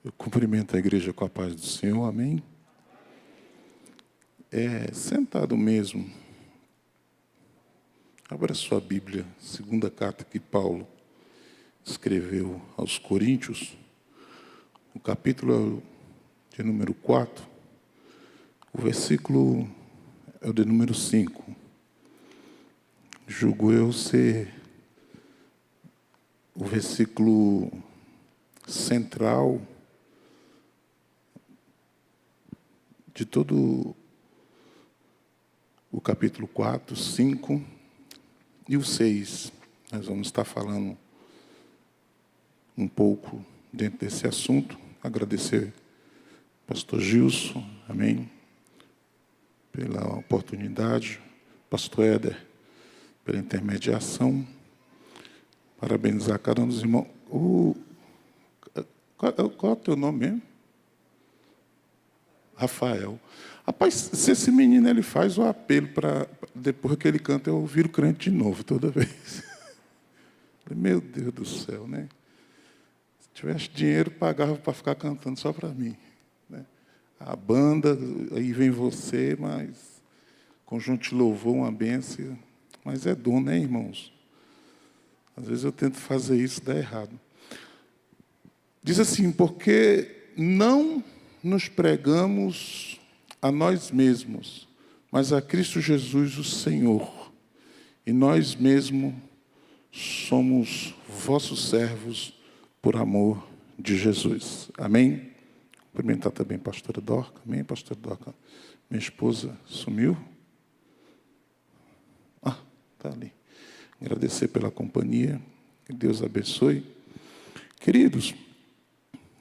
Eu cumprimento a igreja com a paz do Senhor, amém? Sentado mesmo, abra sua Bíblia, segunda carta que Paulo escreveu aos Coríntios, o capítulo de número 4, o versículo é o de número 5. Julgo eu ser o versículo central de todo o capítulo 4, 5 e o 6. Nós vamos estar falando um pouco dentro desse assunto. Agradecer ao pastor Gilson, amém, pela oportunidade, pastor Éder, pela intermediação. Parabenizar cada um dos irmãos. Qual é o teu nome mesmo? Rafael. Rapaz, se esse menino ele faz o apelo para depois que ele canta, eu viro crente de novo toda vez. Meu Deus do céu, né? Se tivesse dinheiro, pagava para ficar cantando só para mim, né? A banda, aí vem você, mas conjunto de louvor, uma bênção, mas é dom, né, irmãos? Às vezes eu tento fazer isso, dá errado. Diz assim, porque não nos pregamos a nós mesmos, mas a Cristo Jesus, o Senhor. E nós mesmos somos vossos servos por amor de Jesus. Amém? Cumprimentar também a pastora Dorca. Amém, pastora Dorca? Minha esposa sumiu? Está ali. Agradecer pela companhia. Que Deus abençoe. Queridos,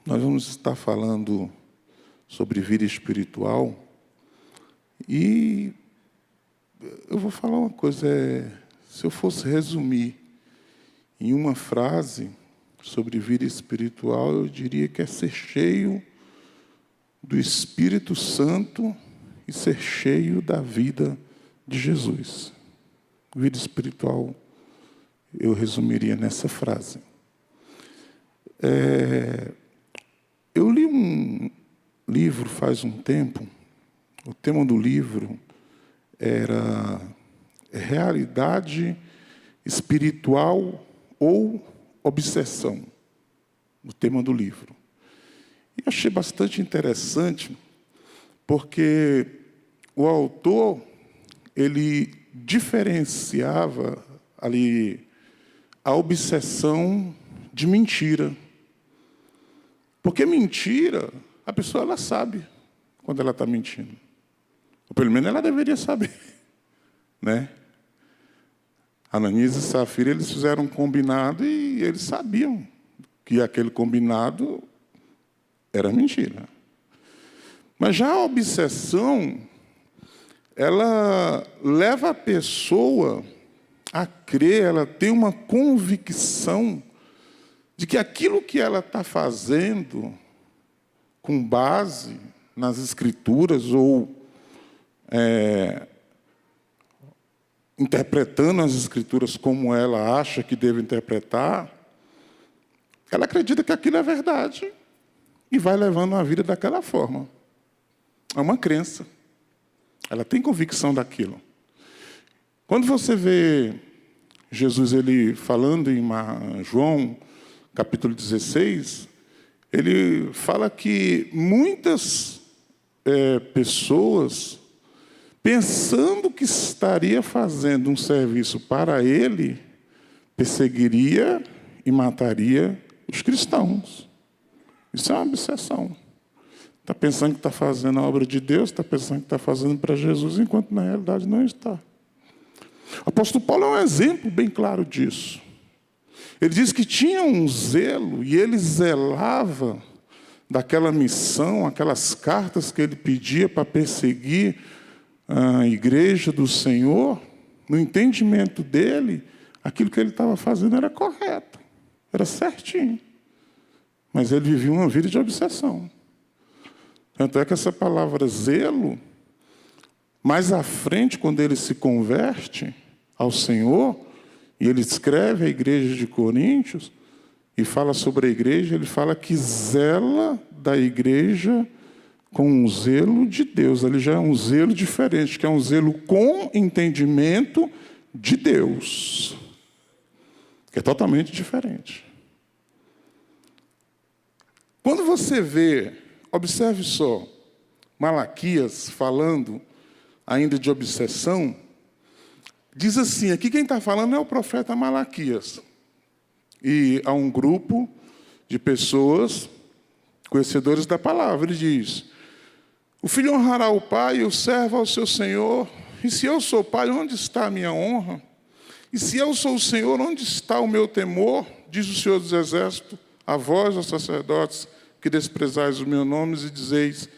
nós vamos estar falando sobre vida espiritual. E eu vou falar uma coisa, se eu fosse resumir em uma frase sobre vida espiritual, eu diria que é ser cheio do Espírito Santo e ser cheio da vida de Jesus. Vida espiritual, eu resumiria nessa frase. Eu li um livro faz um tempo. O tema do livro era realidade espiritual ou obsessão. O tema do livro. E achei bastante interessante, porque o autor, ele diferenciava ali a obsessão de mentira. Porque mentira, a pessoa ela sabe quando ela está mentindo. Ou pelo menos ela deveria saber, né? Ananias e Safira, eles fizeram um combinado e eles sabiam que aquele combinado era mentira. Mas já a obsessão, ela leva a pessoa a crer, ela tem uma convicção de que aquilo que ela está fazendo, com base nas Escrituras ou interpretando as Escrituras como ela acha que deve interpretar, ela acredita que aquilo é verdade e vai levando a vida daquela forma. É uma crença. Ela tem convicção daquilo. Quando você vê Jesus ele falando em João, capítulo 16, ele fala que muitas pessoas, pensando que estaria fazendo um serviço para ele, perseguiria e mataria os cristãos. Isso é uma obsessão. Está pensando que está fazendo a obra de Deus, está pensando que está fazendo para Jesus, enquanto na realidade não está. O apóstolo Paulo é um exemplo bem claro disso. Ele diz que tinha um zelo e ele zelava daquela missão, aquelas cartas que ele pedia para perseguir a igreja do Senhor. No entendimento dele, aquilo que ele estava fazendo era correto, era certinho. Mas ele vivia uma vida de obsessão. Tanto é que essa palavra zelo, mais à frente, quando ele se converte ao Senhor, e ele escreve à igreja de Coríntios, e fala sobre a igreja, ele fala que zela da igreja com um zelo de Deus. Ali já é um zelo diferente, que é um zelo com entendimento de Deus, que é totalmente diferente. Quando você vê, observe só, Malaquias falando ainda de obsessão, diz assim, aqui quem está falando é o profeta Malaquias. E há um grupo de pessoas conhecedores da palavra. Ele diz, o filho honrará o pai e o servo ao seu senhor. E se eu sou pai, onde está a minha honra? E se eu sou o Senhor, onde está o meu temor? Diz o Senhor dos Exércitos, a vós, os sacerdotes, que desprezais os meus nomes e dizeis,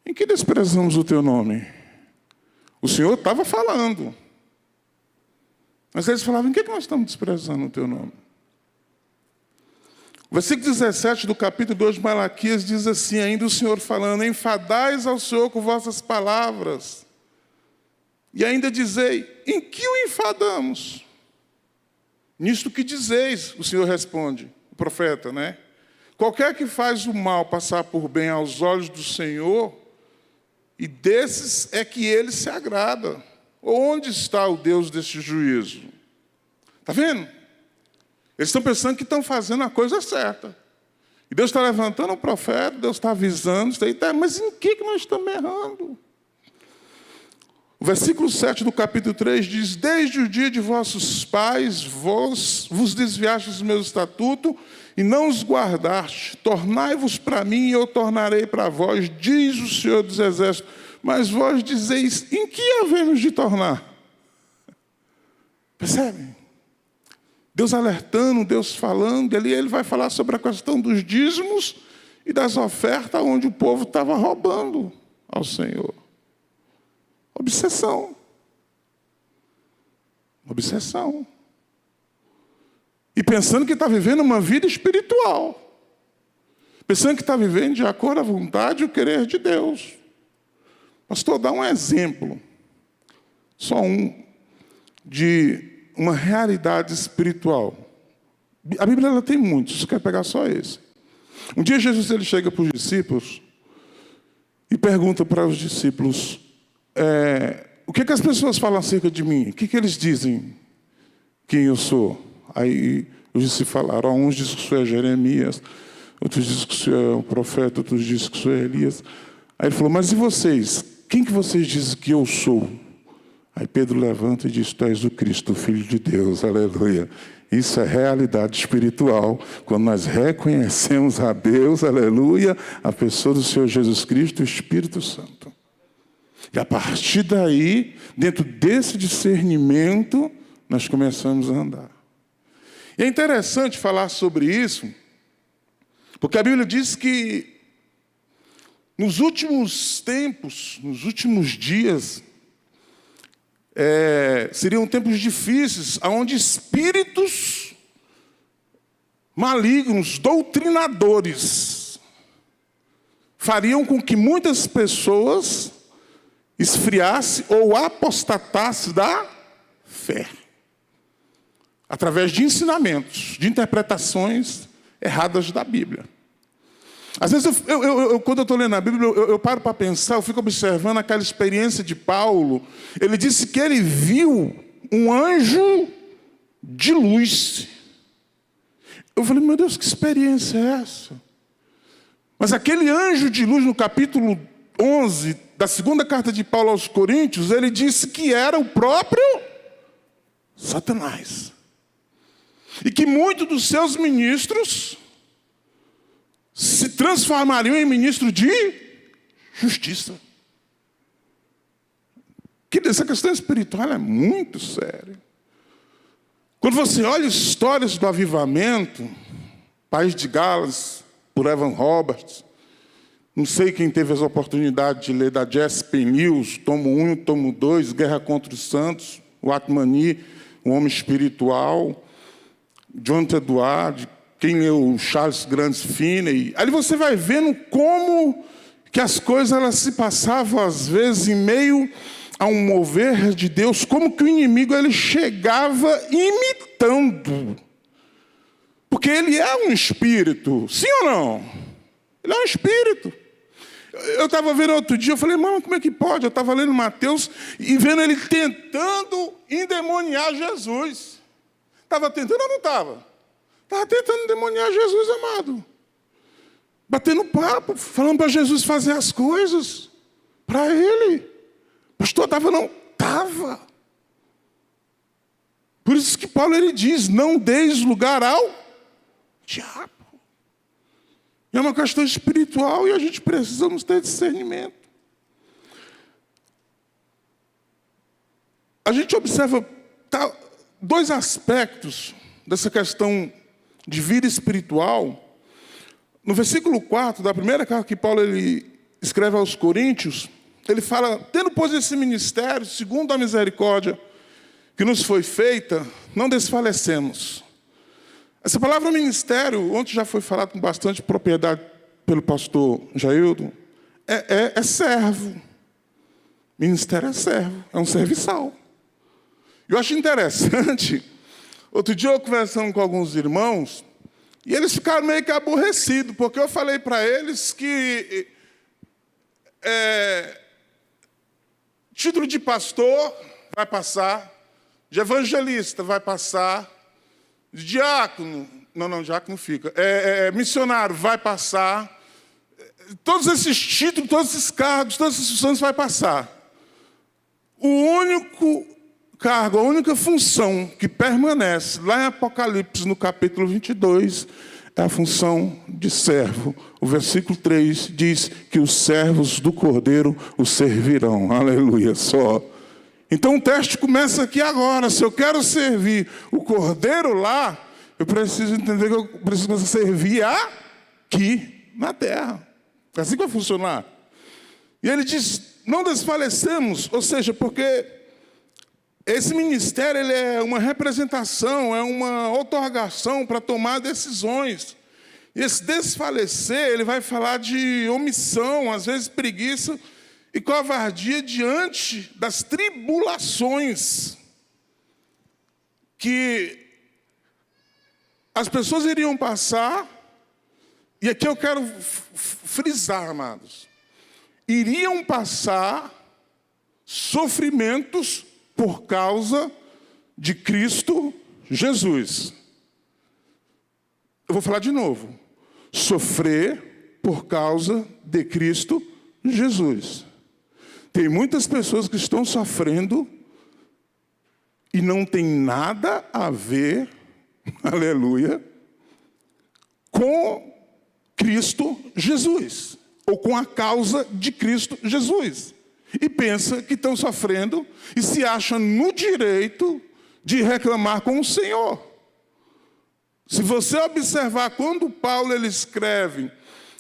em que desprezamos o teu nome? O Senhor estava falando. Mas eles falavam, em que nós estamos desprezando o teu nome? O versículo 17 do capítulo 2 de Malaquias diz assim, ainda o Senhor falando, enfadais ao Senhor com vossas palavras. E ainda dizei, em que o enfadamos? Nisto que dizeis, o Senhor responde, o profeta, né? Qualquer que faz o mal passar por bem aos olhos do Senhor, e desses é que ele se agrada. Onde está o Deus deste juízo? Está vendo? Eles estão pensando que estão fazendo a coisa certa. E Deus está levantando o profeta, Deus está avisando, mas em que nós estamos errando? O versículo 7 do capítulo 3 diz, desde o dia de vossos pais, vos desviastes dos meus estatutos, e não os guardaste. Tornai-vos para mim, e eu tornarei para vós, diz o Senhor dos Exércitos. Mas vós dizeis, em que havemos de tornar? Percebem? Deus alertando, Deus falando, e ali ele vai falar sobre a questão dos dízimos e das ofertas, onde o povo estava roubando ao Senhor. Obsessão. Obsessão. E pensando que está vivendo uma vida espiritual. Pensando que está vivendo de acordo à vontade e o querer de Deus. Pastor, dá um exemplo. Só um. De uma realidade espiritual. A Bíblia ela tem muitos, você quer pegar só esse. Um dia Jesus ele chega para os discípulos e pergunta para os discípulos, o que as pessoas falam acerca de mim? O que eles dizem quem eu sou? Aí os discípulos falaram, uns dizem que o senhor é Jeremias, outros dizem que o senhor é um profeta, outros dizem que o senhor é Elias. Aí ele falou, mas e vocês? Quem que vocês dizem que eu sou? Aí Pedro levanta e diz, tu és o Cristo, o Filho de Deus, aleluia. Isso é realidade espiritual, quando nós reconhecemos a Deus, aleluia, a pessoa do Senhor Jesus Cristo, o Espírito Santo. E a partir daí, dentro desse discernimento, nós começamos a andar. E é interessante falar sobre isso, porque a Bíblia diz que nos últimos tempos, nos últimos dias, seriam tempos difíceis, onde espíritos malignos, doutrinadores, fariam com que muitas pessoas esfriassem ou apostatassem da fé, através de ensinamentos, de interpretações erradas da Bíblia. Às vezes, quando eu estou lendo a Bíblia, eu paro para pensar, eu fico observando aquela experiência de Paulo. Ele disse que ele viu um anjo de luz. Eu falei, meu Deus, que experiência é essa? Mas aquele anjo de luz, no capítulo 11 da segunda carta de Paulo aos Coríntios, ele disse que era o próprio Satanás. E que muitos dos seus ministros se transformariam em ministro de justiça. Que essa questão espiritual é muito séria. Quando você olha histórias do avivamento, País de Gales, por Evan Roberts, não sei quem teve as oportunidades de ler da Jesse Peniels, tomo 1, tomo 2, Guerra contra os Santos, o Atmani, o Homem Espiritual, Jonathan Edwards, quem leu Charles Grant Finney, ali você vai vendo como que as coisas elas se passavam, às vezes, em meio a um mover de Deus, como que o inimigo ele chegava imitando. Porque ele é um espírito, sim ou não? Ele é um espírito. Eu estava vendo outro dia, eu falei, mano, como é que pode? Eu estava lendo Mateus e vendo ele tentando endemoniar Jesus. Estava tentando ou não estava? Estava tentando endemoniar Jesus, amado. Batendo papo, falando para Jesus fazer as coisas. Para ele. Pastor, estava não? Estava. Por isso que Paulo ele diz, não deis lugar ao diabo. É uma questão espiritual e a gente precisamos ter discernimento. A gente observa dois aspectos dessa questão de vida espiritual. No versículo 4 da primeira carta que Paulo ele escreve aos Coríntios, ele fala, tendo pois esse ministério, segundo a misericórdia que nos foi feita, não desfalecemos. Essa palavra ministério, ontem já foi falado com bastante propriedade pelo pastor Jaildo, é servo. Ministério é servo, é um serviçal. Eu acho interessante, outro dia eu conversando com alguns irmãos, e eles ficaram meio que aborrecidos, porque eu falei para eles que título de pastor vai passar, de evangelista vai passar, de diácono, não, diácono fica, missionário vai passar, todos esses títulos, todos esses cargos, todas essas funções vai passar. O único cargo, a única função que permanece lá em Apocalipse, no capítulo 22, é a função de servo. O versículo 3 diz que os servos do Cordeiro o servirão. Aleluia, só. Então o teste começa aqui agora. Se eu quero servir o Cordeiro lá, eu preciso entender que eu preciso servir aqui, na terra. É assim que vai funcionar. E ele diz, não desfalecemos, ou seja, porque esse ministério ele é uma representação, é uma outorgação para tomar decisões. E esse desfalecer, ele vai falar de omissão, às vezes preguiça e covardia diante das tribulações que as pessoas iriam passar. E aqui eu quero frisar, amados. Iriam passar sofrimentos por causa de Cristo Jesus. Eu vou falar de novo. Sofrer por causa de Cristo Jesus. Tem muitas pessoas que estão sofrendo e não tem nada a ver, aleluia, com Cristo Jesus, ou com a causa de Cristo Jesus. E pensa que estão sofrendo e se acham no direito de reclamar com o Senhor. Se você observar, quando Paulo ele escreve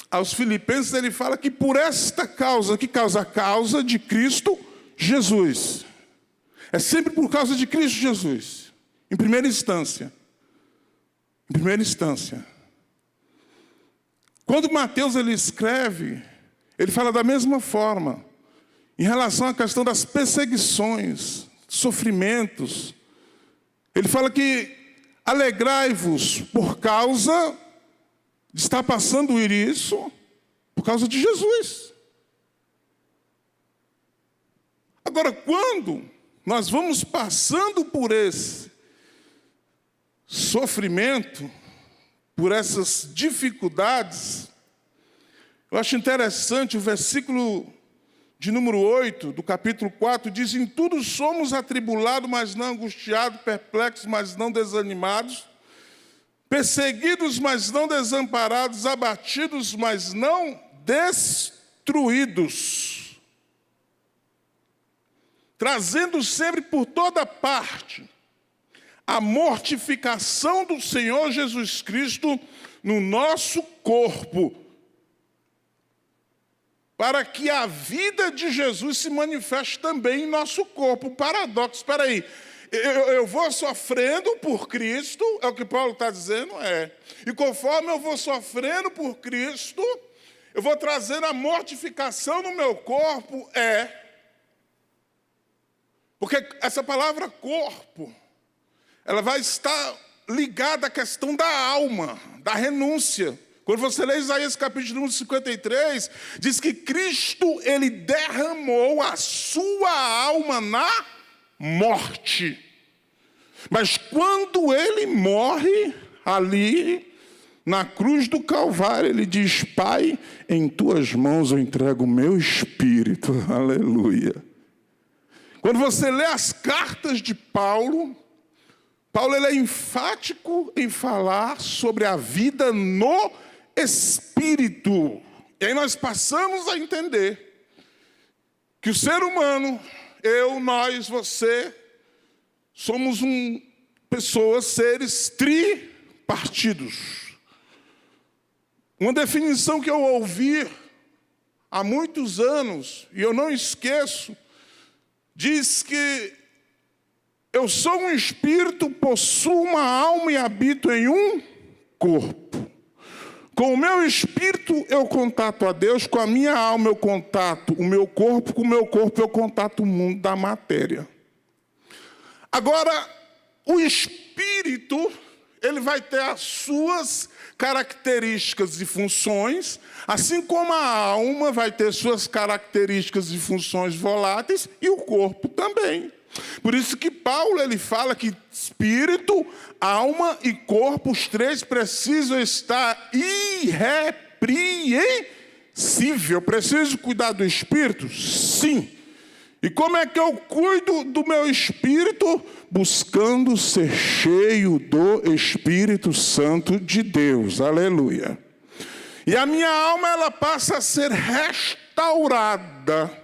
aos Filipenses, ele fala que por esta causa, que causa? A causa de Cristo Jesus. É sempre por causa de Cristo Jesus. Em primeira instância. Em primeira instância. Quando Mateus ele escreve, ele fala da mesma forma. Em relação à questão das perseguições, sofrimentos. Ele fala que alegrai-vos por causa de estar passando isso, por causa de Jesus. Agora, quando nós vamos passando por esse sofrimento, por essas dificuldades, eu acho interessante o versículo de número 8, do capítulo 4, diz, em tudo somos atribulados, mas não angustiados, perplexos, mas não desanimados, perseguidos, mas não desamparados, abatidos, mas não destruídos, trazendo sempre por toda parte a mortificação do Senhor Jesus Cristo no nosso corpo, para que a vida de Jesus se manifeste também em nosso corpo. Paradoxo, espera aí. Eu vou sofrendo por Cristo, é o que Paulo está dizendo, E conforme eu vou sofrendo por Cristo, eu vou trazendo a mortificação no meu corpo, Porque essa palavra corpo, ela vai estar ligada à questão da alma, da renúncia. Quando você lê Isaías capítulo 53, diz que Cristo, ele derramou a sua alma na morte. Mas quando ele morre ali na cruz do Calvário, ele diz: Pai, em tuas mãos eu entrego o meu espírito. Aleluia. Quando você lê as cartas de Paulo, ele é enfático em falar sobre a vida no Espírito. E aí nós passamos a entender que o ser humano, eu, nós, você, somos pessoas, seres tripartidos. Uma definição que eu ouvi há muitos anos, e eu não esqueço, diz que eu sou um espírito, possuo uma alma e habito em um corpo. Com o meu espírito eu contato a Deus, com a minha alma eu contato o meu corpo, com o meu corpo eu contato o mundo da matéria. Agora, o espírito, ele vai ter as suas características e funções, assim como a alma vai ter suas características e funções voláteis, e o corpo também. Por isso que Paulo, ele fala que espírito, alma e corpo, os três precisam estar irrepreensíveis. Eu preciso cuidar do espírito? Sim. E como é que eu cuido do meu espírito? Buscando ser cheio do Espírito Santo de Deus. Aleluia. E a minha alma, ela passa a ser restaurada.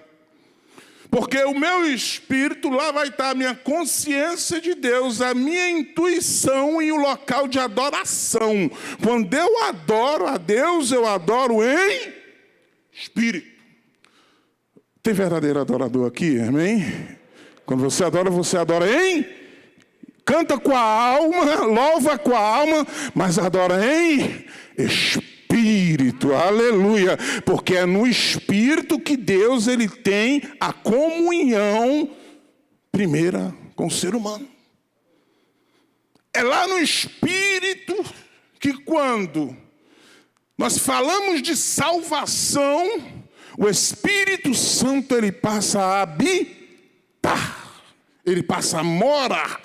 Porque o meu espírito, lá vai estar a minha consciência de Deus, a minha intuição e o local de adoração. Quando eu adoro a Deus, eu adoro em espírito. Tem verdadeiro adorador aqui, amém? Quando você adora em... Canta com a alma, louva com a alma, mas adora em espírito, aleluia. Porque é no espírito que Deus, ele tem a comunhão primeira com o ser humano. É lá no espírito que quando nós falamos de salvação, o Espírito Santo, ele passa a habitar, ele passa a morar.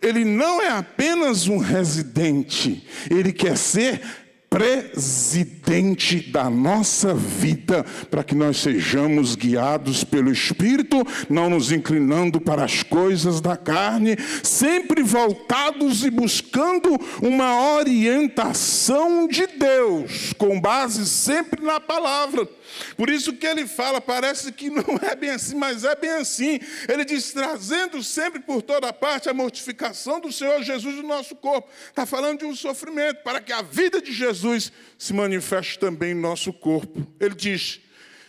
Ele não é apenas um residente, ele quer ser presidente da nossa vida, para que nós sejamos guiados pelo Espírito, não nos inclinando para as coisas da carne, sempre voltados e buscando uma orientação de Deus, com base sempre na palavra. Por isso que ele fala, parece que não é bem assim, mas é bem assim. Ele diz, trazendo sempre por toda parte a mortificação do Senhor Jesus no nosso corpo. Está falando de um sofrimento, para que a vida de Jesus se manifeste também no nosso corpo. Ele diz,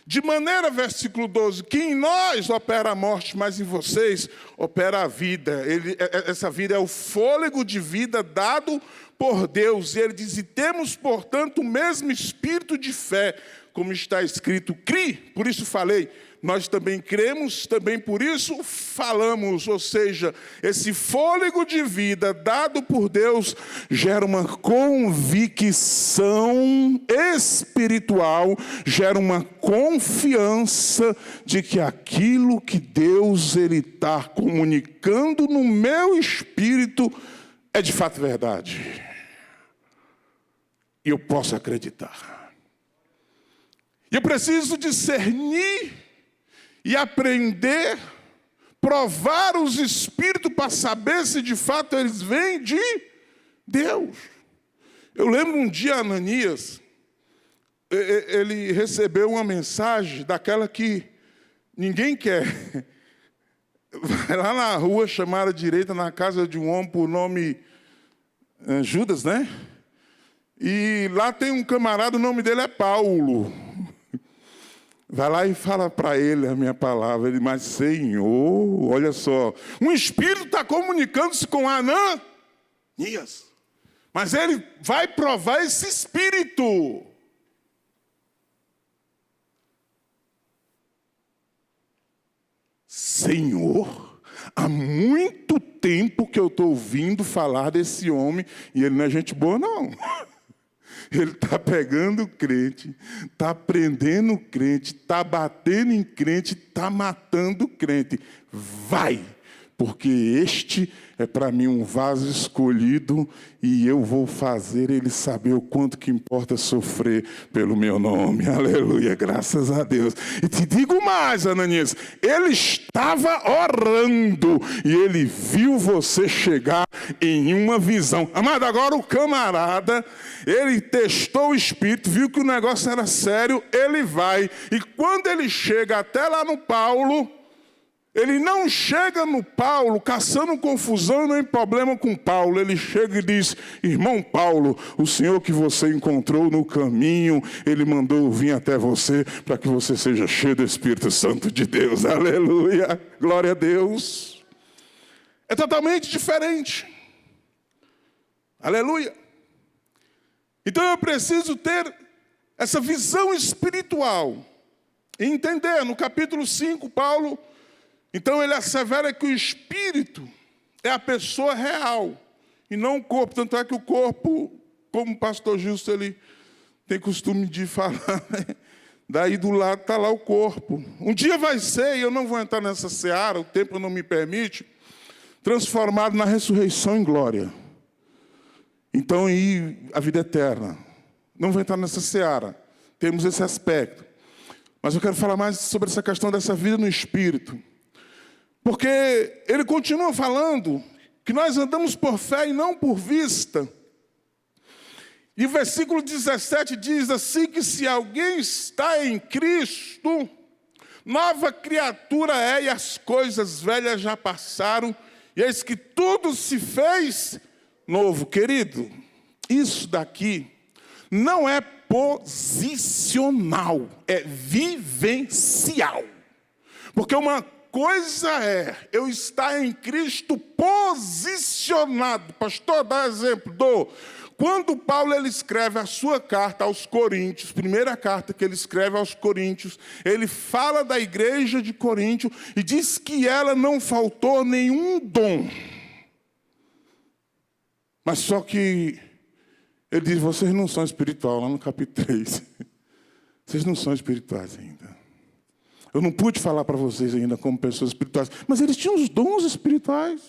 de maneira, versículo 12, que em nós opera a morte, mas em vocês opera a vida. Essa vida é o fôlego de vida dado por Deus. E ele diz, e temos, portanto, o mesmo espírito de fé, como está escrito, cri, por isso falei, nós também cremos, também por isso falamos. Ou seja, esse fôlego de vida dado por Deus gera uma convicção espiritual, gera uma confiança de que aquilo que Deus ele está comunicando no meu espírito é de fato verdade. E eu posso acreditar. Eu preciso discernir e aprender, provar os espíritos para saber se de fato eles vêm de Deus. Eu lembro um dia Ananias, ele recebeu uma mensagem daquela que ninguém quer. Vai lá na rua, chamaram à direita, na casa de um homem por nome Judas, né? E lá tem um camarada, o nome dele é Paulo. Vai lá e fala para ele a minha palavra. Ele, mas Senhor, olha só, um espírito está comunicando-se com Ananias. Mas ele vai provar esse espírito. Senhor, há muito tempo que eu estou ouvindo falar desse homem, e ele não é gente boa, não. Ele está pegando o crente, está prendendo o crente, está batendo em crente, está matando o crente. Vai! Porque este é para mim um vaso escolhido e eu vou fazer ele saber o quanto que importa sofrer pelo meu nome. Aleluia, graças a Deus. E te digo mais, Ananias, ele estava orando e ele viu você chegar em uma visão. Amado, agora o camarada, ele testou o espírito, viu que o negócio era sério, ele vai. E quando ele chega até lá no Paulo, ele não chega no Paulo caçando confusão nem problema com Paulo. Ele chega e diz: irmão Paulo, o Senhor que você encontrou no caminho, Ele mandou vir até você para que você seja cheio do Espírito Santo de Deus. Aleluia, glória a Deus. É totalmente diferente. Aleluia. Então eu preciso ter essa visão espiritual e entender. No capítulo 5, Paulo... Então ele assevera que o espírito é a pessoa real e não o corpo. Tanto é que o corpo, como o pastor Gilson ele tem costume de falar, daí do lado está lá o corpo. Um dia vai ser, e eu não vou entrar nessa seara, o tempo não me permite, transformado na ressurreição em glória. Então, e a vida eterna. Não vou entrar nessa seara, temos esse aspecto. Mas eu quero falar mais sobre essa questão dessa vida no espírito. Porque ele continua falando que nós andamos por fé e não por vista. E o versículo 17 diz assim que se alguém está em Cristo, nova criatura é e as coisas velhas já passaram, e eis que tudo se fez novo. Querido, isso daqui não é posicional, é vivencial. Porque uma coisa é eu estar em Cristo posicionado. Pastor, dá exemplo. Quando Paulo ele escreve a sua carta aos Coríntios, primeira carta que ele escreve aos Coríntios, ele fala da igreja de Corinto e diz que ela não faltou nenhum dom. Mas só que ele diz: vocês não são espirituais, lá no capítulo 3. Vocês não são espirituais ainda. Eu não pude falar para vocês ainda como pessoas espirituais, mas eles tinham os dons espirituais.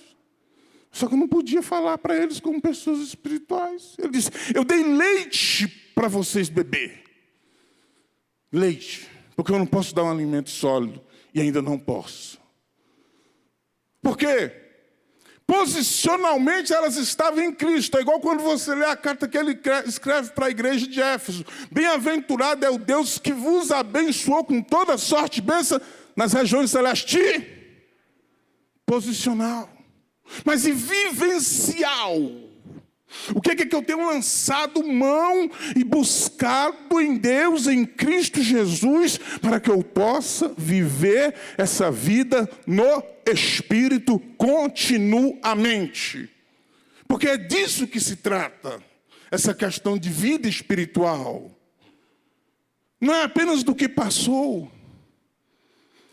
Só que eu não podia falar para eles como pessoas espirituais. Ele disse: eu dei leite para vocês beber. Leite. Porque eu não posso dar um alimento sólido. E ainda não posso. Por quê? Posicionalmente elas estavam em Cristo. É igual quando você lê a carta que ele escreve para a igreja de Éfeso. Bem-aventurado é o Deus que vos abençoou com toda sorte de bênção nas regiões celestes. Posicional. Mas e vivencial? O que é que eu tenho lançado mão e buscado em Deus, em Cristo Jesus, para que eu possa viver essa vida no Espírito continuamente? Porque é disso que se trata, essa questão de vida espiritual. Não é apenas do que passou.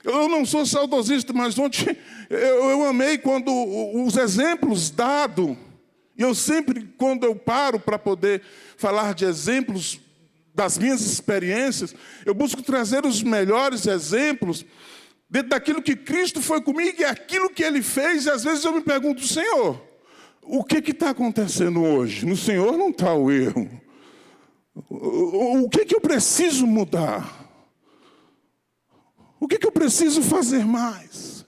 Eu não sou saudosista, mas ontem eu amei quando os exemplos dados. E eu sempre, quando eu paro para poder falar de exemplos das minhas experiências, eu busco trazer os melhores exemplos dentro daquilo que Cristo foi comigo e aquilo que Ele fez. E às vezes eu me pergunto: Senhor, o que está acontecendo hoje? No Senhor não está o erro. O que eu preciso mudar? O que eu preciso fazer mais?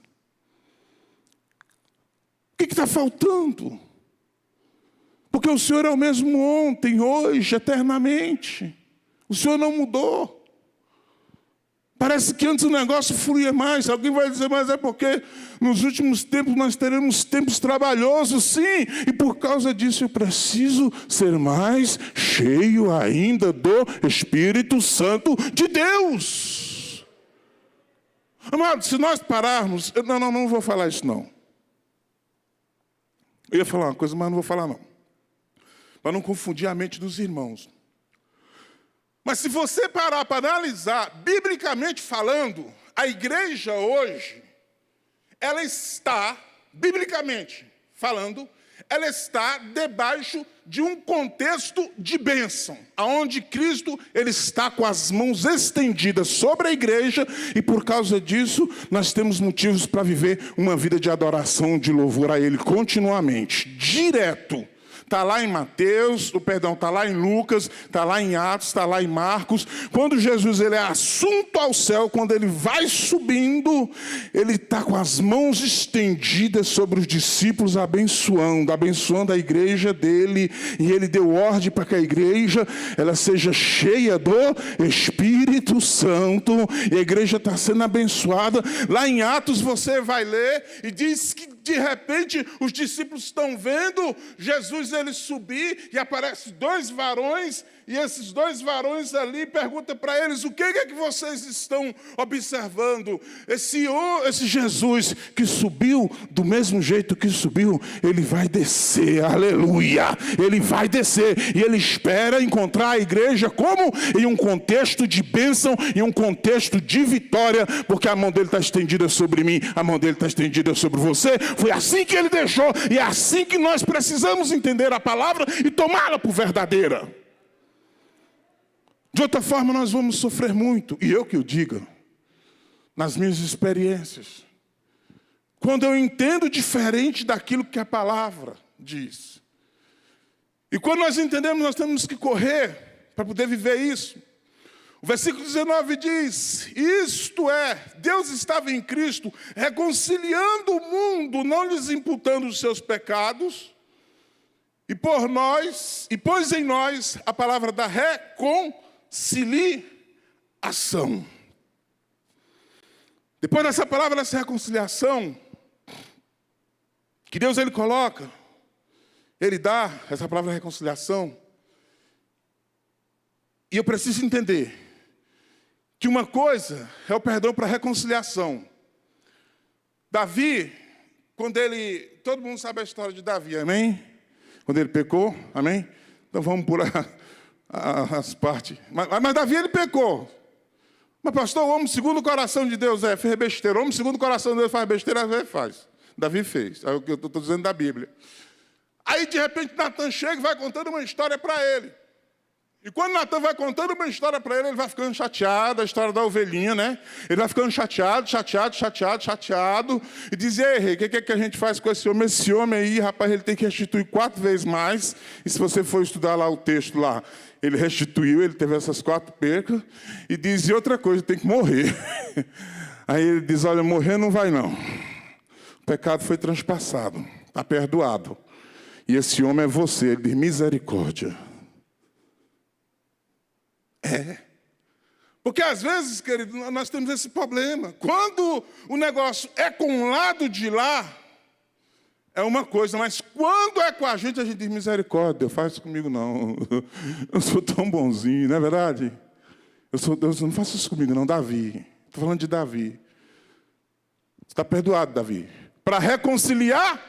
O que está faltando? Porque o Senhor é o mesmo ontem, hoje, eternamente. O Senhor não mudou. Parece que antes o negócio fluía mais. Alguém vai dizer: mas é porque nos últimos tempos nós teremos tempos trabalhosos. Sim, e por causa disso eu preciso ser mais cheio ainda do Espírito Santo de Deus. Amado, se nós pararmos... Não vou falar isso não. Eu ia falar uma coisa, mas não vou falar não. Para não confundir a mente dos irmãos. Mas se você parar para analisar, biblicamente falando, a igreja hoje, ela está, biblicamente falando, ela está debaixo de um contexto de bênção, aonde Cristo ele está com as mãos estendidas sobre a igreja, e por causa disso nós temos motivos para viver uma vida de adoração, de louvor a Ele continuamente, direto. Está lá em Mateus, está lá em Lucas, está lá em Atos, está lá em Marcos. Quando Jesus ele é assunto ao céu, quando ele vai subindo, ele está com as mãos estendidas sobre os discípulos, abençoando a igreja dele. E ele deu ordem para que a igreja ela seja cheia do Espírito Santo. E a igreja está sendo abençoada. Lá em Atos você vai ler e diz que de repente os discípulos estão vendo Jesus ele subir e aparecem 2 varões, e esses 2 varões ali perguntam para eles: o que é que vocês estão observando? Esse Jesus que subiu do mesmo jeito que subiu, ele vai descer, aleluia, ele vai descer, e ele espera encontrar a igreja como? Em um contexto de bênção, em um contexto de vitória, porque a mão dele está estendida sobre mim, a mão dele está estendida sobre você. Foi assim que ele deixou, e é assim que nós precisamos entender a palavra e tomá-la por verdadeira. De outra forma, nós vamos sofrer muito, e eu que o diga, nas minhas experiências, quando eu entendo diferente daquilo que a palavra diz. E quando nós entendemos, nós temos que correr para poder viver isso. O versículo 19 diz: isto é, Deus estava em Cristo, reconciliando o mundo, não lhes imputando os seus pecados, e pôs em nós a palavra da reconciliação. Depois dessa palavra dessa reconciliação, que Deus ele coloca, ele dá essa palavra reconciliação, e eu preciso entender que uma coisa é o perdão para reconciliação. Davi, todo mundo sabe a história de Davi, amém? Quando ele pecou, amém? Então vamos pular as partes. Mas Davi, ele pecou. Mas pastor, o homem segundo o coração de Deus fez besteira. O homem segundo o coração de Deus faz besteira, às vezes faz. Davi fez, é o que eu estou dizendo da Bíblia. Aí de repente Natan chega e vai contando uma história para ele. E quando Natan vai contando uma história para ele, ele vai ficando chateado, a história da ovelhinha, né? Ele vai ficando chateado, e diz: ei, rei, o que é que a gente faz com esse homem? Esse homem aí, rapaz, ele tem que restituir 4 vezes mais. E se você for estudar lá o texto lá, ele restituiu, ele teve essas 4 percas, e diz: e outra coisa, tem que morrer. Aí ele diz: olha, morrer não vai não. O pecado foi transpassado, está perdoado. E esse homem é você. Ele diz: misericórdia. Porque às vezes, querido, nós temos esse problema. Quando o negócio é com o lado de lá, é uma coisa, mas quando é com a gente diz: misericórdia, faz isso comigo não. Eu sou tão bonzinho, não é verdade? Deus, não faça isso comigo não, Davi. Estou falando de Davi. Você está perdoado, Davi. Para reconciliar,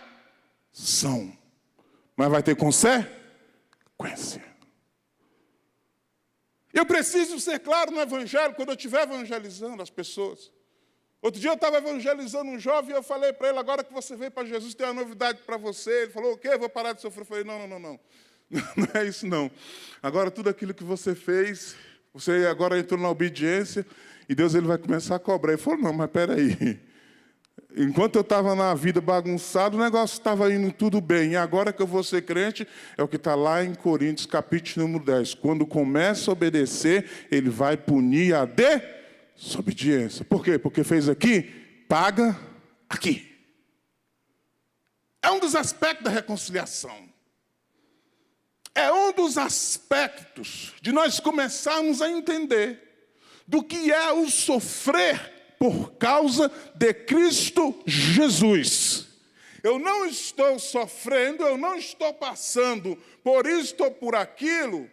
mas vai ter consequência. Eu preciso ser claro no evangelho quando eu estiver evangelizando as pessoas. Outro dia eu estava evangelizando um jovem e eu falei para ele: agora que você veio para Jesus, tem uma novidade para você. Ele falou: o quê? Eu vou parar de sofrer. Eu falei: não. Não é isso não. Agora tudo aquilo que você fez, você agora entrou na obediência e Deus ele vai começar a cobrar. Ele falou: não, mas espera aí. Enquanto eu estava na vida bagunçada, o negócio estava indo tudo bem. E agora que eu vou ser crente, é o que está lá em Coríntios, capítulo número 10. Quando começa a obedecer, ele vai punir a desobediência. Por quê? Porque fez aqui, paga aqui. É um dos aspectos da reconciliação. É um dos aspectos de nós começarmos a entender do que é o sofrer por causa de Cristo Jesus. Eu não estou sofrendo, eu não estou passando por isto ou por aquilo,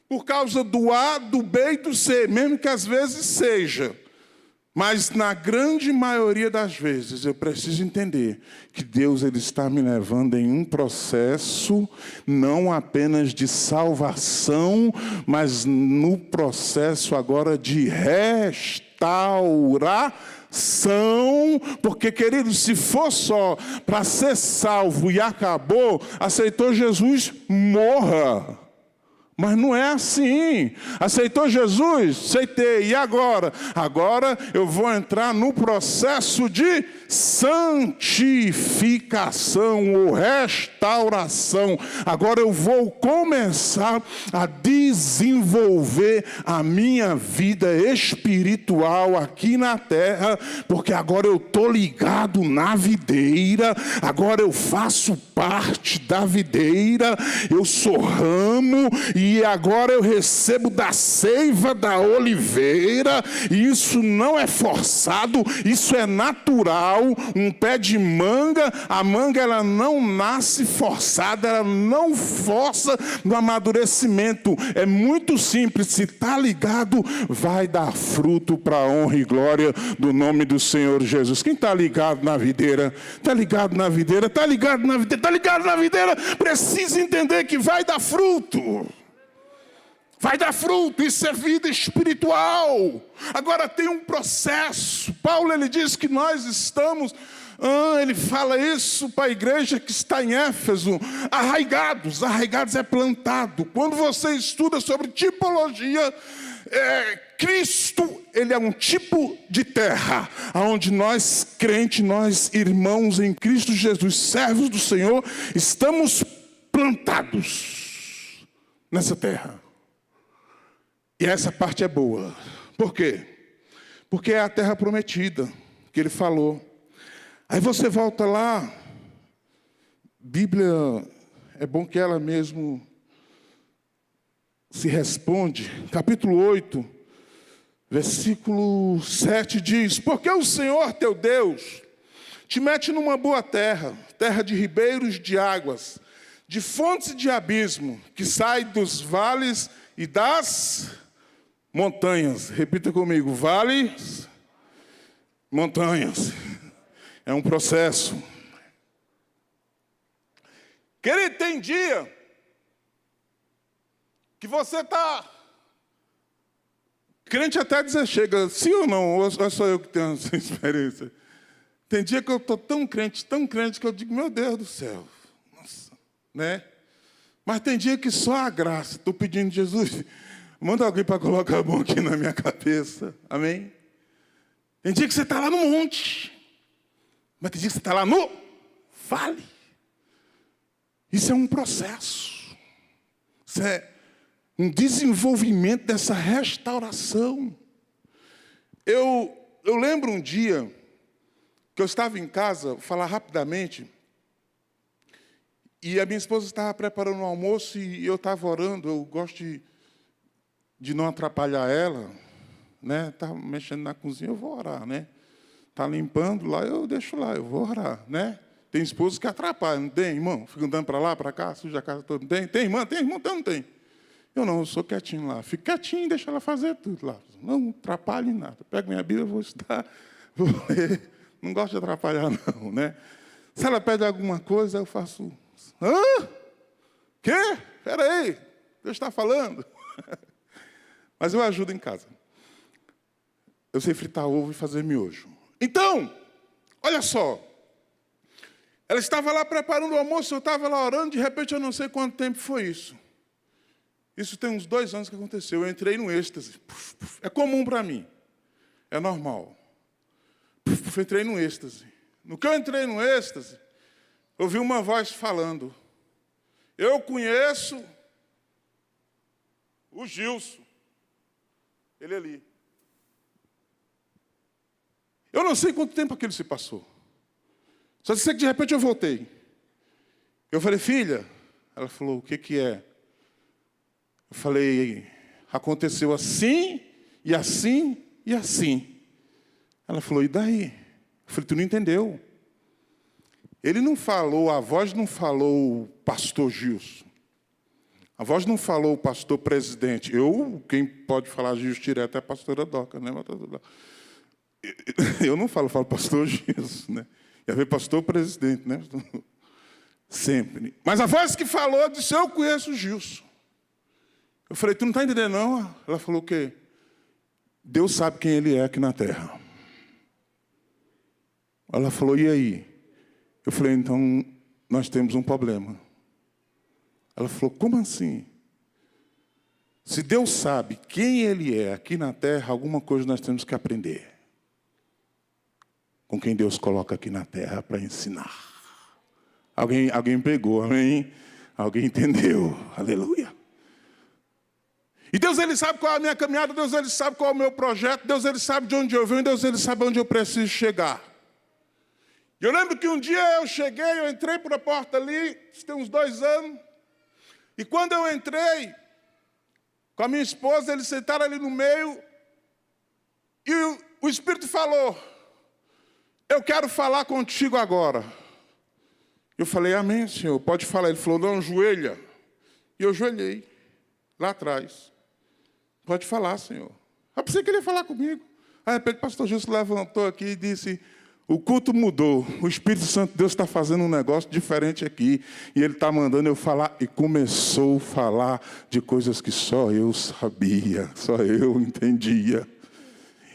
por causa do A, do B e do C, mesmo que às vezes seja. Mas na grande maioria das vezes eu preciso entender que Deus ele está me levando em um processo não apenas de salvação, mas no processo agora de restauração. porque, querido, se for só para ser salvo e acabou, aceitou Jesus, morra. Mas não é assim. Aceitou Jesus? Aceitei. E agora? Agora eu vou entrar no processo de santificação ou restauração. Agora eu vou começar a desenvolver a minha vida espiritual aqui na terra, porque agora eu estou ligado na videira, agora eu faço parte da videira, eu sou ramo e agora eu recebo da seiva da oliveira, e isso não é forçado, isso é natural. Um pé de manga, a manga ela não nasce forçada, ela não força no amadurecimento, é muito simples, se está ligado, vai dar fruto para a honra e glória do nome do Senhor Jesus. Quem está ligado na videira? Está ligado na videira? Está ligado na videira? Está ligado na videira? Precisa entender que vai dar fruto. Vai dar fruto, isso é vida espiritual. Agora tem um processo. Paulo ele diz que nós estamos, ele fala isso para a igreja que está em Éfeso, arraigados. Arraigados é plantado. Quando você estuda sobre tipologia, Cristo, ele é um tipo de terra, onde nós crentes, nós irmãos em Cristo Jesus, servos do Senhor, estamos plantados nessa terra. E essa parte é boa. Por quê? Porque é a terra prometida, que ele falou. Aí você volta lá, Bíblia, é bom que ela mesmo se responde. Capítulo 8, versículo 7 diz: porque o Senhor teu Deus te mete numa boa terra, terra de ribeiros de águas, de fontes de abismo, que sai dos vales e das montanhas. Repita comigo: vales, montanhas. É um processo. Querido, tem dia que você está crente até dizer chega, sim ou não? Ou é só eu que tenho essa experiência? Tem dia que eu estou tão crente, que eu digo, meu Deus do céu. Nossa, né? Mas tem dia que só a graça. Estou pedindo, Jesus, manda alguém para colocar a mão aqui na minha cabeça. Amém? Tem dia que você está lá no monte. Mas tem dia que você está lá no vale. Isso é um processo. Isso é um desenvolvimento dessa restauração. Eu lembro um dia que eu estava em casa, vou falar rapidamente, e a minha esposa estava preparando o almoço e eu estava orando. Eu gosto de não atrapalhar ela, né? Estava mexendo na cozinha, eu vou orar, né? Está limpando lá, eu deixo lá, eu vou orar, né? Tem esposos que atrapalham, não tem, irmão? Fica andando para lá, para cá, suja a casa toda. Tem, irmão? Tem, irmão? Não tem. Eu não, eu sou quietinho lá. Fico quietinho e deixo ela fazer tudo lá. Não atrapalhe nada. Pego minha Bíblia, vou estudar, vou ler. Não gosto de atrapalhar, não, né? Se ela pede alguma coisa, eu faço... Hã? Quê? Espera aí, Deus está falando. Mas eu ajudo em casa. Eu sei fritar ovo e fazer miojo. Então, olha só. Ela estava lá preparando o almoço, eu estava lá orando, de repente eu não sei quanto tempo foi isso. Isso tem uns 2 anos que aconteceu. Eu entrei no êxtase. É comum para mim. É normal. Eu entrei no êxtase. No que eu entrei no êxtase, ouvi uma voz falando. Eu conheço o Gilson. Ele ali. Eu não sei quanto tempo aquilo se passou. Só sei que de repente eu voltei. Eu falei, filha. Ela falou, o que é? Eu falei, aconteceu assim, e assim, e assim. Ela falou, e daí? Eu falei, tu não entendeu. Ele não falou, a voz não falou o pastor Gilson. A voz não falou o pastor presidente. Quem pode falar Gilson direto é a pastora Doca, né? Eu não falo pastor Gilson, né? Ia ver pastor presidente, né? Sempre. Mas a voz que falou disse, eu conheço o Gilson. Eu falei, tu não está entendendo, não? Ela falou o quê? Deus sabe quem ele é aqui na terra. Ela falou, e aí? Eu falei, então, nós temos um problema. Ela falou, como assim? Se Deus sabe quem Ele é aqui na terra, alguma coisa nós temos que aprender. Com quem Deus coloca aqui na terra para ensinar. Alguém pegou, amém? Alguém entendeu, aleluia. E Deus, Ele sabe qual é a minha caminhada, Deus, Ele sabe qual é o meu projeto, Deus, Ele sabe de onde eu venho, Deus, Ele sabe onde eu preciso chegar. E eu lembro que um dia eu entrei por a porta ali, isso tem uns 2 anos, e quando eu entrei, com a minha esposa, eles sentaram ali no meio, e o Espírito falou, eu quero falar contigo agora. Eu falei, amém, Senhor, pode falar. Ele falou, não, ajoelha. E eu ajoelhei, lá atrás. Pode falar, Senhor. Eu pensei que ele ia falar comigo. Aí, de repente, o pastor Gilson levantou aqui e disse, o culto mudou, o Espírito Santo de Deus está fazendo um negócio diferente aqui, e Ele está mandando eu falar, e começou a falar de coisas que só eu sabia, só eu entendia.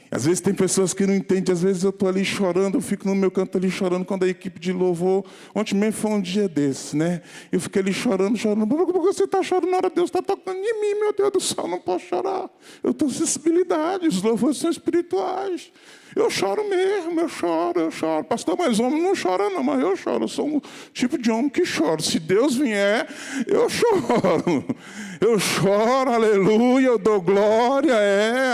Às vezes tem pessoas que não entendem, às vezes eu estou ali chorando, eu fico no meu canto ali chorando, quando a equipe de louvor, ontem mesmo foi um dia desse, né? Eu fiquei ali chorando, por que você está chorando na hora que Deus está tocando em mim, meu Deus do céu, não posso chorar. Eu tenho sensibilidade, os louvores são espirituais. Eu choro mesmo, eu choro. Pastor, mas homem não chora não, mas eu choro. Eu sou um tipo de homem que chora. Se Deus vier, eu choro. Eu choro, aleluia, eu dou glória,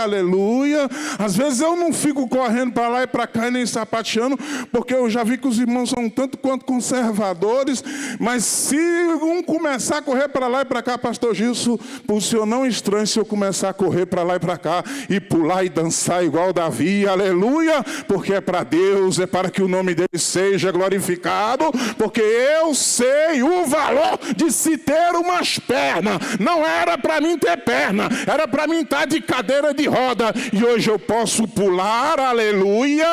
aleluia. Às vezes eu não fico correndo para lá e para cá e nem sapateando, porque eu já vi que os irmãos são tanto quanto conservadores, mas se um começar a correr para lá e para cá, pastor Gilson, o senhor não estranhe se eu começar a correr para lá e para cá e pular e dançar igual Davi, aleluia, porque é para Deus, é para que o nome dele seja glorificado, porque eu sei o valor de se ter umas pernas. Não era para mim ter perna, era para mim estar de cadeira de roda, e hoje eu posso pular, aleluia.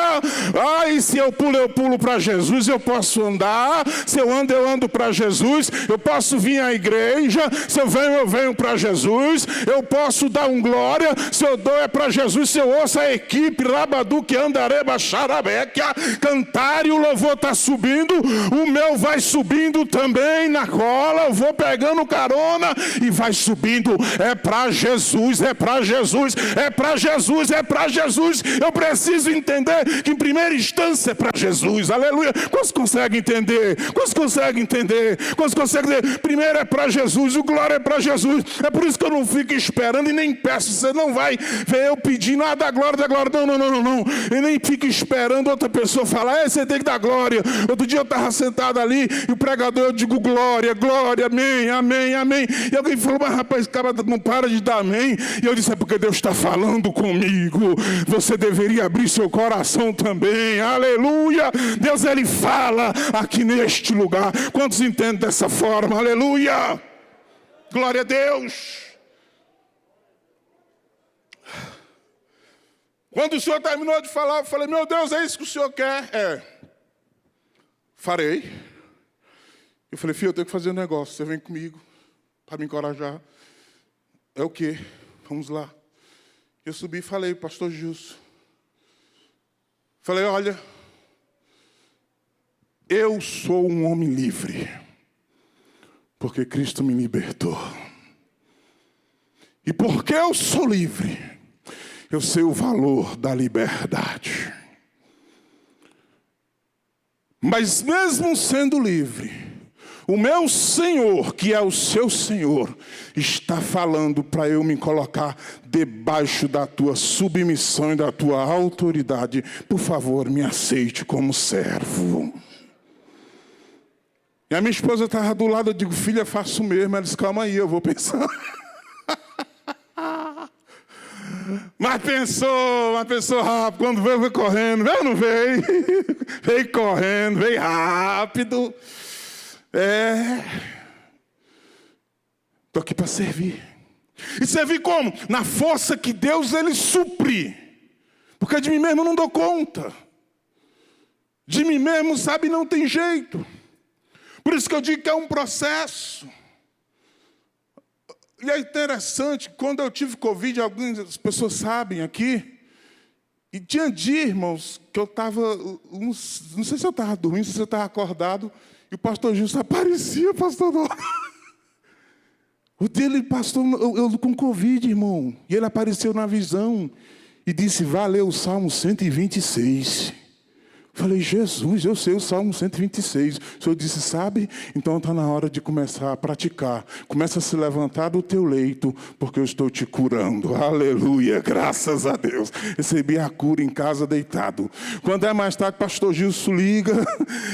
E se eu pulo para Jesus, eu posso andar, se eu ando para Jesus, eu posso vir à igreja, se eu venho para Jesus, eu posso dar um glória, se eu dou é para Jesus, se eu ouço a equipe, Rabadu, que andareba, xarabeca, cantar e o louvor está subindo, o meu vai subindo também na cola, eu vou pegando carona e vai subindo, é para Jesus, é para Jesus, é para Jesus, é para Jesus. Eu preciso entender que em primeira instância é para Jesus, aleluia. Quantos conseguem entender? Quantos conseguem entender? Quantos conseguem entender? Primeiro é para Jesus, o glória é para Jesus. É por isso que eu não fico esperando e nem peço. Você não vai ver eu pedindo, da glória, não. Eu nem fico esperando outra pessoa falar, você tem que dar glória. Outro dia eu estava sentado ali e o pregador, eu digo glória, amém, amém, amém. E alguém falou, mas rapaz, esse cara não para de dar amém. E eu disse, é porque Deus está falando comigo. Você deveria abrir seu coração também, aleluia. Deus, Ele fala aqui neste lugar. Quantos entendem dessa forma, aleluia? Glória a Deus. Quando o Senhor terminou de falar, eu falei, meu Deus, é isso que o Senhor quer? Farei. Eu falei, filho, eu tenho que fazer um negócio, você vem comigo para me encorajar. É o quê? Vamos lá. Eu subi e falei, pastor Gilson. Falei, olha, eu sou um homem livre, porque Cristo me libertou. E porque eu sou livre, eu sei o valor da liberdade. Mas mesmo sendo livre, o meu Senhor, que é o seu Senhor, está falando para eu me colocar debaixo da tua submissão e da tua autoridade. Por favor, me aceite como servo. E a minha esposa estava do lado, eu digo, filha, faço mesmo. Ela disse, calma aí, eu vou pensar. Mas pensou rápido. Quando veio correndo. Veio ou não veio? Veio correndo, veio rápido. Estou aqui para servir. E servir como? Na força que Deus, Ele supre. Porque de mim mesmo eu não dou conta. De mim mesmo, sabe, não tem jeito. Por isso que eu digo que é um processo. E é interessante, quando eu tive Covid, algumas pessoas sabem aqui, E tinha dia, irmãos, que eu estava, não sei se eu estava dormindo, se eu estava acordado, e o pastor Gilson aparecia, pastor Dó. O dia ele passou, eu com Covid, irmão, e ele apareceu na visão e disse, vá ler o Salmo 126. Falei, Jesus, eu sei o Salmo 126. O Senhor disse, sabe? Então está na hora de começar a praticar. Começa a se levantar do teu leito, porque eu estou te curando. Aleluia, graças a Deus. Recebi a cura em casa deitado. Quando é mais tarde, o pastor Gilson liga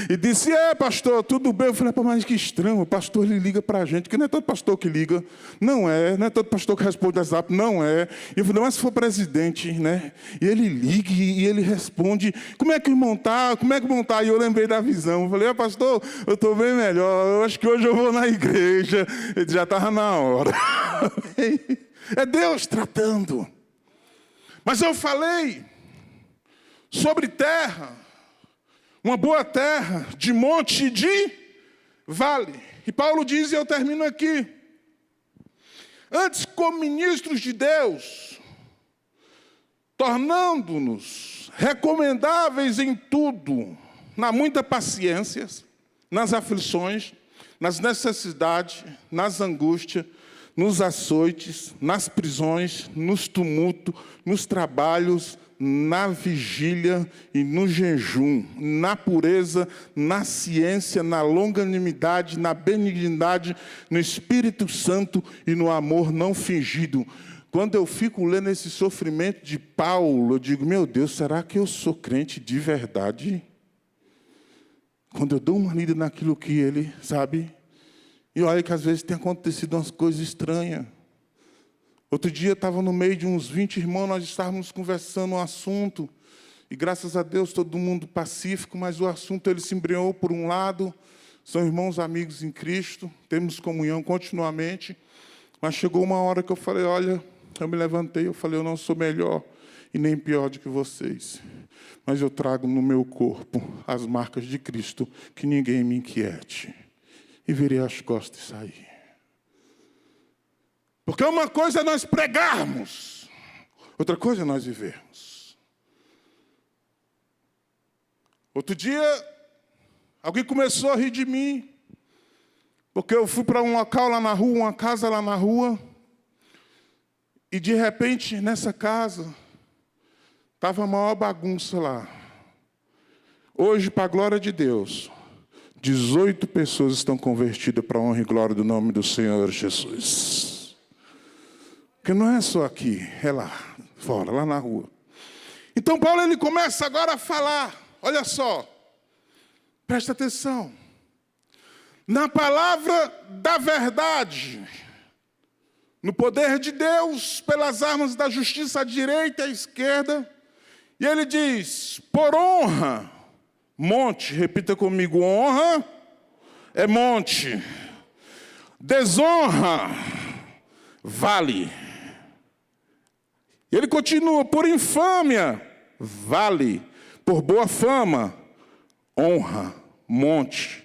e disse, pastor, tudo bem? Eu falei, mas que estranho, o pastor ele liga para a gente, que não é todo pastor que liga. Não é todo pastor que responde WhatsApp, não é. E eu falei, mas se for presidente, né? E ele liga e ele responde, como é que o irmão está? Como é que vão estar? E eu lembrei da visão. Eu falei, pastor, eu estou bem melhor. Eu acho que hoje eu vou na igreja. Ele já estava na hora. É Deus tratando. Mas eu falei sobre terra, uma boa terra, de monte e de vale. E Paulo diz, e eu termino aqui, antes como ministros de Deus, tornando-nos recomendáveis em tudo, na muita paciência, nas aflições, nas necessidades, nas angústias, nos açoites, nas prisões, nos tumultos, nos trabalhos, na vigília e no jejum, na pureza, na ciência, na longanimidade, na benignidade, no Espírito Santo e no amor não fingido. Quando eu fico lendo esse sofrimento de Paulo, eu digo, meu Deus, será que eu sou crente de verdade? Quando eu dou uma lida naquilo que ele, sabe? E olha que às vezes tem acontecido umas coisas estranhas. Outro dia eu estava no meio de uns 20 irmãos, nós estávamos conversando um assunto, e graças a Deus todo mundo pacífico, mas o assunto ele se embrenhou por um lado, são irmãos amigos em Cristo, temos comunhão continuamente, mas chegou uma hora que eu falei, olha, eu me levantei, eu falei, eu não sou melhor e nem pior do que vocês, mas eu trago no meu corpo as marcas de Cristo, que ninguém me inquiete. E virei as costas e saí. Porque uma coisa é nós pregarmos, outra coisa é nós vivermos. Outro dia, alguém começou a rir de mim, porque eu fui para um local lá na rua, uma casa lá na rua, e de repente, nessa casa, estava a maior bagunça lá. Hoje, para a glória de Deus, 18 pessoas estão convertidas para a honra e glória do nome do Senhor Jesus. Porque não é só aqui, é lá, fora, lá na rua. Então, Paulo ele começa agora a falar, olha só, presta atenção. Na palavra da verdade, no poder de Deus, pelas armas da justiça à direita e à esquerda, e ele diz, por honra, monte, repita comigo, honra é monte, desonra, vale. Ele continua, por infâmia, vale, por boa fama, honra, monte.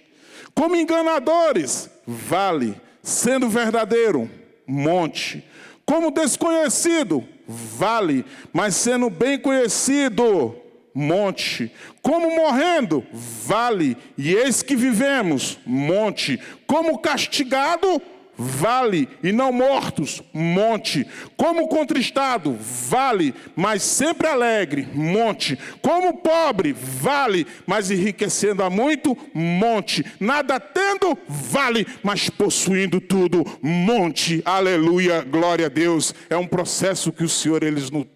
Como enganadores, vale, sendo verdadeiro, monte. Como desconhecido, vale, mas sendo bem conhecido, monte. Como morrendo, vale, e eis que vivemos, monte. Como castigado, vale, e não mortos, monte. Como contristado, vale, mas sempre alegre, monte. Como pobre, vale, mas enriquecendo a muito, monte. Nada tendo, vale, mas possuindo tudo, monte. Aleluia, glória a Deus. É um processo que o Senhor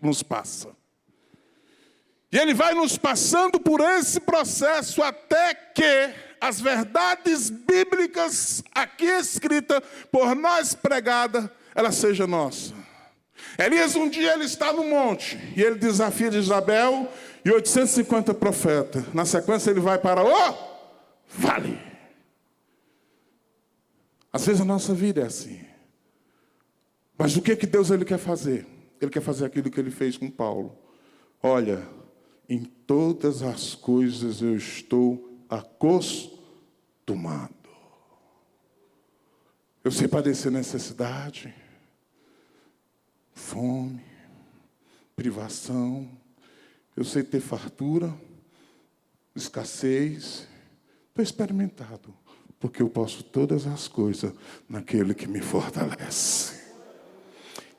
nos passa. E Ele vai nos passando por esse processo até que as verdades bíblicas aqui escritas, por nós pregadas, ela seja nossa. Elias um dia ele está no monte, e ele desafia Jezabel e 850 profetas. Na sequência ele vai para o vale. Às vezes a nossa vida é assim. Mas o que Deus ele quer fazer? Ele quer fazer aquilo que ele fez com Paulo. Olha, em todas as coisas eu estou acostumado. Eu sei padecer necessidade, fome, privação. Eu sei ter fartura, escassez. Estou experimentado, porque eu posso todas as coisas naquele que me fortalece.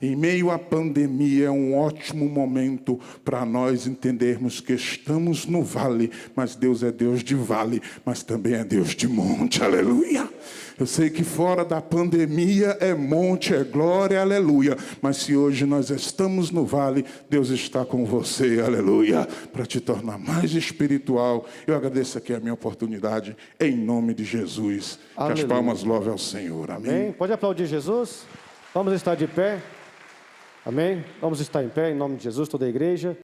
Em meio à pandemia, é um ótimo momento para nós entendermos que estamos no vale, mas Deus é Deus de vale, mas também é Deus de monte, aleluia. Eu sei que fora da pandemia é monte, é glória, aleluia. Mas se hoje nós estamos no vale, Deus está com você, aleluia, para te tornar mais espiritual. Eu agradeço aqui a minha oportunidade, em nome de Jesus. Aleluia. Que as palmas louvem ao Senhor, amém? Amém. Pode aplaudir Jesus? Vamos estar de pé. Amém? Vamos estar em pé, em nome de Jesus, toda a igreja.